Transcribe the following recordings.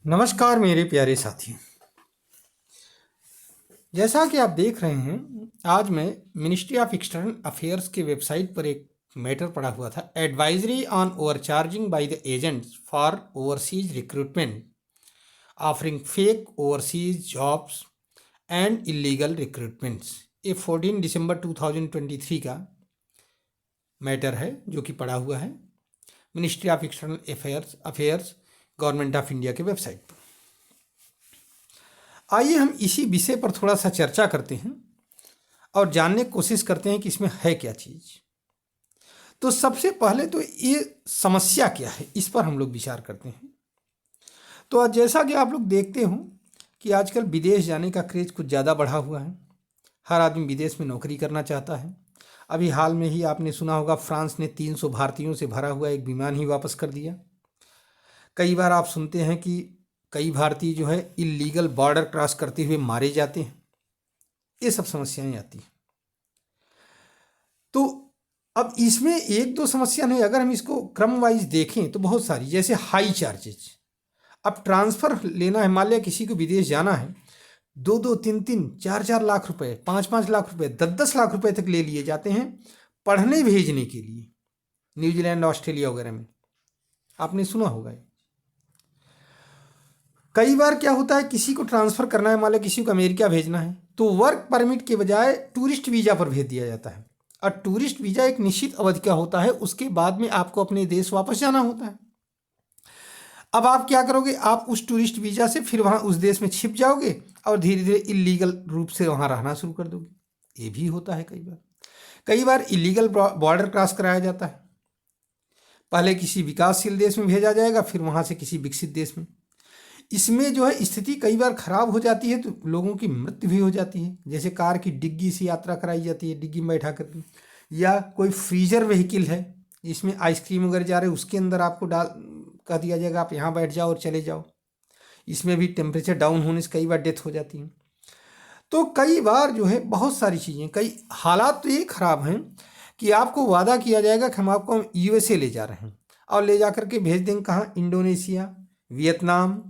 नमस्कार मेरे प्यारे साथियों। जैसा कि आप देख रहे हैं, आज मैं मिनिस्ट्री ऑफ एक्सटर्नल अफेयर्स के वेबसाइट पर एक मैटर पढ़ा हुआ था। Advisory on overcharging by the agents for overseas recruitment offering fake overseas jobs and illegal recruitments. ये 14 दिसंबर 2023 का मैटर है जो कि पढ़ा हुआ है ministry of external affairs government of India के वेबसाइट पर। आइए हम इसी विषय पर थोड़ा सा चर्चा करते हैं और जानने की कोशिश करते हैं कि इसमें है क्या चीज़। तो सबसे पहले तो ये समस्या क्या है, इस पर हम लोग विचार करते हैं। तो आज जैसा कि आप लोग देखते हो कि आजकल विदेश जाने का क्रेज कुछ ज़्यादा बढ़ा हुआ है। हर आदमी विदेश में नौकरी करना चाहता है। अभी हाल में ही आपने सुना होगा, फ्रांस ने 300 भारतीयों से भरा हुआ एक विमान ही वापस कर दिया। कई बार आप सुनते हैं कि कई भारतीय जो है इलीगल बॉर्डर क्रॉस करते हुए मारे जाते हैं। ये सब समस्याएं आती हैं। तो अब इसमें एक दो समस्या नहीं, अगर हम इसको क्रम वाइज देखें तो बहुत सारी, जैसे हाई चार्जेज। अब ट्रांसफ़र लेना है, मान लिया किसी को विदेश जाना है, 2-2, 3-3, 4-4 लाख रुपए, 5-5 लाख रुपए, 10-10 लाख रुपए तक ले लिए जाते हैं पढ़ने भेजने के लिए न्यूजीलैंड, ऑस्ट्रेलिया वगैरह में। आपने सुना होगा। कई बार क्या होता है, किसी को ट्रांसफ़र करना है, मान लो किसी को अमेरिका भेजना है, तो वर्क परमिट के बजाय टूरिस्ट वीज़ा पर भेज दिया जाता है। और टूरिस्ट वीज़ा एक निश्चित अवधि का होता है, उसके बाद में आपको अपने देश वापस जाना होता है। अब आप क्या करोगे, आप उस टूरिस्ट वीज़ा से फिर वहाँ उस देश में छिप जाओगे और धीरे धीरे इलीगल रूप से वहाँ रहना शुरू कर दोगे। ये भी होता है कई बार इलीगल बॉर्डर क्रॉस कराया जाता है। पहले किसी विकासशील देश में भेजा जाएगा, फिर वहाँ से किसी विकसित देश में। इसमें जो है स्थिति कई बार खराब हो जाती है, तो लोगों की मृत्यु भी हो जाती है। जैसे कार की डिग्गी से यात्रा कराई जाती है, डिग्गी में बैठा करके, या कोई फ्रीजर व्हीकल है जिसमें आइसक्रीम वगैरह जा रहे हैं, उसके अंदर आपको डाल कह दिया जाएगा आप यहाँ बैठ जाओ और चले जाओ। इसमें भी टेम्परेचर डाउन होने से कई बार डेथ हो जाती है। तो कई बार जो है बहुत सारी चीज़ें, कई हालात तो ये खराब हैं कि आपको वादा किया जाएगा कि हम आपको USA ले जा रहे हैं, और ले जा करके भेज देंगे कहाँ, इंडोनेशिया, वियतनाम,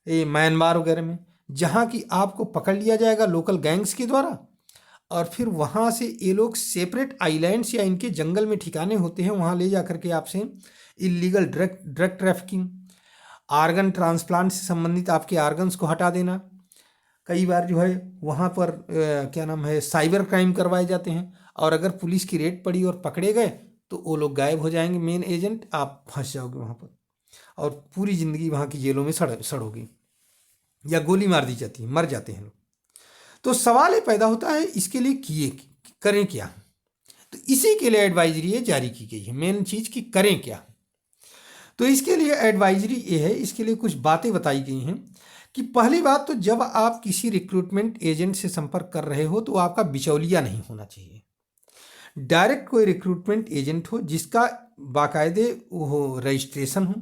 ये म्यांमार वगैरह में, जहाँ की आपको पकड़ लिया जाएगा लोकल गैंग्स के द्वारा। और फिर वहाँ से ये लोग सेपरेट आइलैंड्स या इनके जंगल में ठिकाने होते हैं, वहाँ ले जा करके आपसे illegal drug trafficking, organ transplant से संबंधित आपके आर्गन्स को हटा देना। कई बार जो है वहाँ पर क्या नाम है, साइबर क्राइम करवाए जाते हैं, और अगर पुलिस की रेड पड़ी और पकड़े गए तो वो लोग गायब हो जाएंगे, मेन एजेंट, आप फंस जाओगे वहाँ पर और पूरी ज़िंदगी वहाँ की जेलों में सड़ोगे, या गोली मार दी जाती है, मर जाते हैं लोग। तो सवाल ये पैदा होता है, इसके लिए करें क्या। तो इसी के लिए एडवाइजरी ये जारी की गई है, मेन चीज़ कि करें क्या। तो इसके लिए एडवाइजरी ये है, इसके लिए कुछ बातें बताई गई हैं कि पहली बात तो जब आप किसी रिक्रूटमेंट एजेंट से संपर्क कर रहे हो तो आपका बिचौलिया नहीं होना चाहिए। डायरेक्ट कोई रिक्रूटमेंट एजेंट हो जिसका बाकायदे वो रजिस्ट्रेशन हो,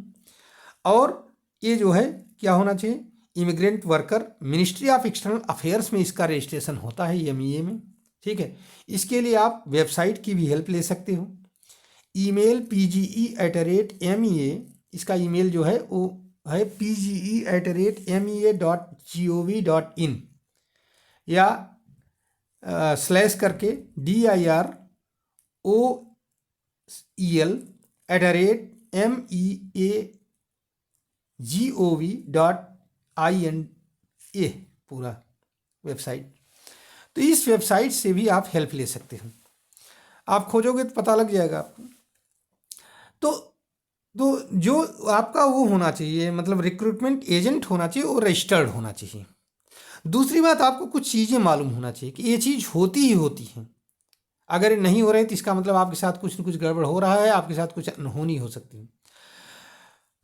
और ये जो है क्या होना चाहिए, immigrant worker, ministry of external affairs में इसका रजिस्ट्रेशन होता है, MEA में। ठीक है, इसके लिए आप वेबसाइट की भी हेल्प ले सकते हो। ईमेल PGE@MEA, इसका ईमेल जो है वो है PGE@MEA.gov.in, या स्लैश करके DIROEL@MEAGOV.in, पूरा वेबसाइट। तो इस वेबसाइट से भी आप हेल्प ले सकते हो। आप खोजोगे तो पता लग जाएगा आपको। तो जो आपका वो होना चाहिए, मतलब रिक्रूटमेंट एजेंट होना चाहिए, वो रजिस्टर्ड होना चाहिए। दूसरी बात, आपको कुछ चीज़ें मालूम होना चाहिए कि ये चीज़ होती ही होती है। अगर ये नहीं हो रही तो इसका मतलब आपके साथ कुछ न कुछ गड़बड़ हो रहा है, आपके साथ कुछ अनहोनी हो सकती है।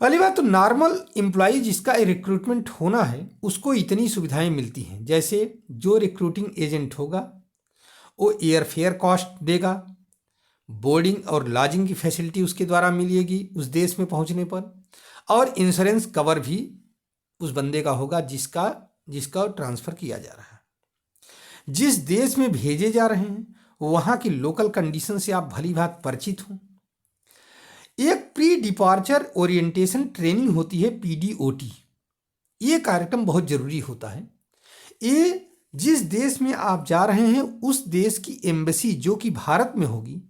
पहली बात तो नॉर्मल एम्प्लॉय जिसका रिक्रूटमेंट होना है उसको इतनी सुविधाएं मिलती हैं, जैसे जो रिक्रूटिंग एजेंट होगा वो एयर फेयर कॉस्ट देगा, बोर्डिंग और लॉजिंग की फैसिलिटी उसके द्वारा मिलेगी उस देश में पहुंचने पर, और इंश्योरेंस कवर भी उस बंदे का होगा जिसका ट्रांसफ़र किया जा रहा है। जिस देश में भेजे जा रहे हैं वहाँ की लोकल कंडीशन से आप भली भांति परिचित हों। एक प्री डिपार्चर ओरिएंटेशन ट्रेनिंग होती है, PDOT, ये कार्यक्रम बहुत ज़रूरी होता है। ये जिस देश में आप जा रहे हैं उस देश की एम्बेसी जो कि भारत में होगी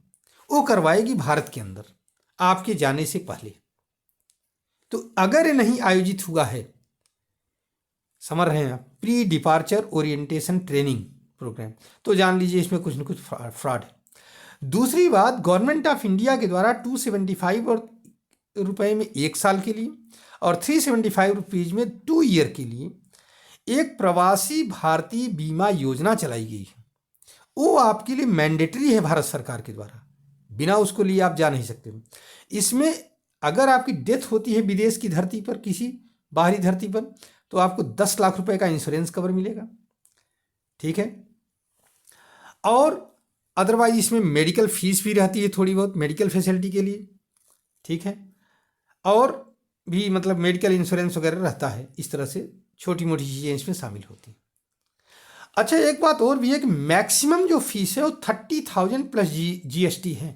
वो करवाएगी भारत के अंदर आपके जाने से पहले। तो अगर ये नहीं आयोजित हुआ है, समझ रहे हैं आप, pre departure orientation training program, तो जान लीजिए इसमें कुछ न कुछ फ्रॉड है। दूसरी बात, गवर्नमेंट ऑफ इंडिया के द्वारा 275 रुपये में 1 साल के लिए और 375 रुपीज़ में 2 ईयर के लिए एक प्रवासी भारतीय बीमा योजना चलाई गई है। वो आपके लिए मैंडेटरी है भारत सरकार के द्वारा, बिना उसको लिए आप जा नहीं सकते। इसमें अगर आपकी डेथ होती है विदेश की धरती पर, किसी बाहरी धरती पर, तो आपको 10 लाख रुपए का इंश्योरेंस कवर मिलेगा, ठीक है। और अदरवाइज इसमें मेडिकल फीस भी रहती है, थोड़ी बहुत मेडिकल फैसिलिटी के लिए, ठीक है। और भी मतलब मेडिकल इंश्योरेंस वगैरह रहता है। इस तरह से छोटी मोटी चीज़ें इसमें शामिल होती हैं। अच्छा, एक बात और भी है कि मैक्सिमम जो फीस है वो 30,000 प्लस GST है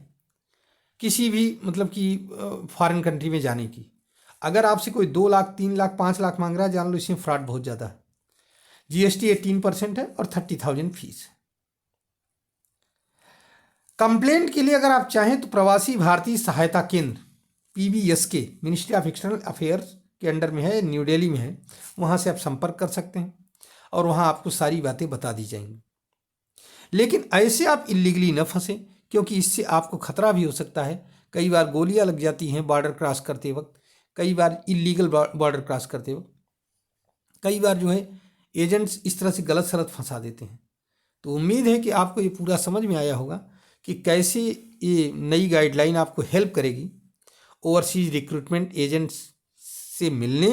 किसी भी मतलब कि फॉरेन कंट्री में जाने की। अगर आपसे कोई 2 लाख 3 लाख 5 लाख मांग रहा है, जान लो इसमें फ्रॉड बहुत ज़्यादा है। GST 18% है और 30,000 फीस है। कंप्लेंट के लिए अगर आप चाहें तो प्रवासी भारतीय सहायता केंद्र PBSK ministry of external affairs के अंडर में है, न्यू दिल्ली में है, वहाँ से आप संपर्क कर सकते हैं और वहाँ आपको सारी बातें बता दी जाएंगी। लेकिन ऐसे आप इलीगली न फंसें, क्योंकि इससे आपको खतरा भी हो सकता है। कई बार गोलियां लग जाती हैं बॉर्डर क्रॉस करते वक्त, कई बार इलीगल बॉर्डर क्रॉस करते वक्त, कई बार जो है एजेंट्स इस तरह से गलत सलत फंसा देते हैं। तो उम्मीद है कि आपको ये पूरा समझ में आया होगा कि कैसे ये नई गाइडलाइन आपको हेल्प करेगी ओवरसीज़ रिक्रूटमेंट एजेंट्स से मिलने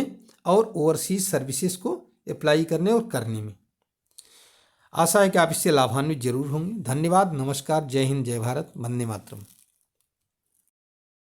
और ओवरसीज़ सर्विसेज को अप्लाई करने और करने में। आशा है कि आप इससे लाभान्वित जरूर होंगे। धन्यवाद, नमस्कार, जय हिंद, जय भारत, वंदे मातरम।